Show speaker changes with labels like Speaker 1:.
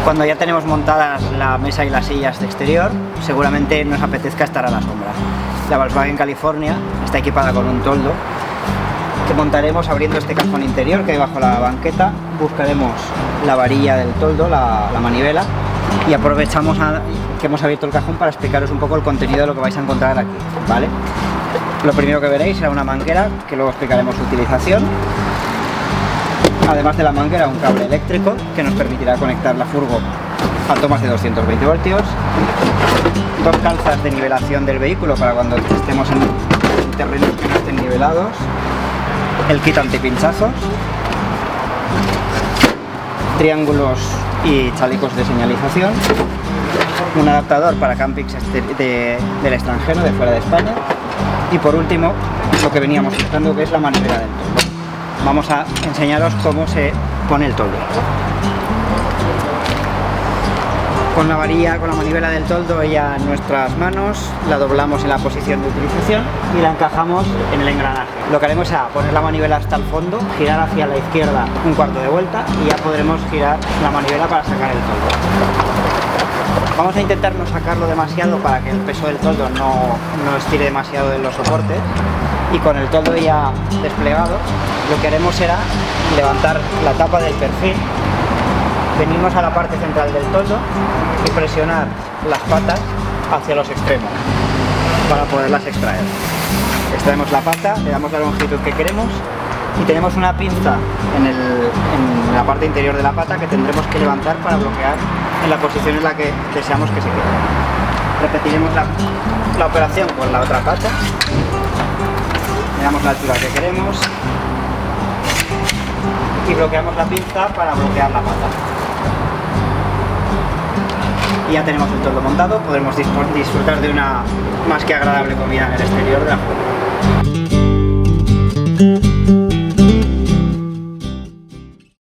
Speaker 1: Cuando ya tenemos montadas la mesa y las sillas de exterior, seguramente nos apetezca estar a la sombra. La Volkswagen California está equipada con un toldo que montaremos abriendo este cajón interior que hay bajo la banqueta. Buscaremos la varilla del toldo, la manivela, y aprovechamos que hemos abierto el cajón para explicaros un poco el contenido de lo que vais a encontrar aquí, ¿vale? Lo primero que veréis será una manguera, que luego explicaremos su utilización. Además de la manguera, un cable eléctrico que nos permitirá conectar la furgo a tomas de 220 voltios. Dos calzas de nivelación del vehículo para cuando estemos en terrenos que no estén nivelados. El kit antipinchazos. Triángulos y chalecos de señalización. Un adaptador para campings del extranjero, de fuera de España. Y por último, lo que veníamos buscando, que es la manivela del toldo. Vamos a enseñaros cómo se pone el toldo. Con la varilla, con la manivela del toldo ya en nuestras manos, la doblamos en la posición de utilización y la encajamos en el engranaje. Lo que haremos será poner la manivela hasta el fondo, girar hacia la izquierda un cuarto de vuelta y ya podremos girar la manivela para sacar el toldo. Vamos a intentar no sacarlo demasiado para que el peso del toldo no estire demasiado de los soportes, y con el toldo ya desplegado lo que haremos será levantar la tapa del perfil, venimos a la parte central del toldo y presionar las patas hacia los extremos para poderlas extraer. Extraemos la pata, le damos la longitud que queremos y tenemos una pinza en la parte interior de la pata que tendremos que levantar para bloquear en la posición en la que deseamos que se quede. Repetiremos la operación con la otra pata, le damos la altura que queremos y bloqueamos la pinza para bloquear la pata. Y ya tenemos el toldo montado, podremos disfrutar de una más que agradable comida en el exterior de la furgo.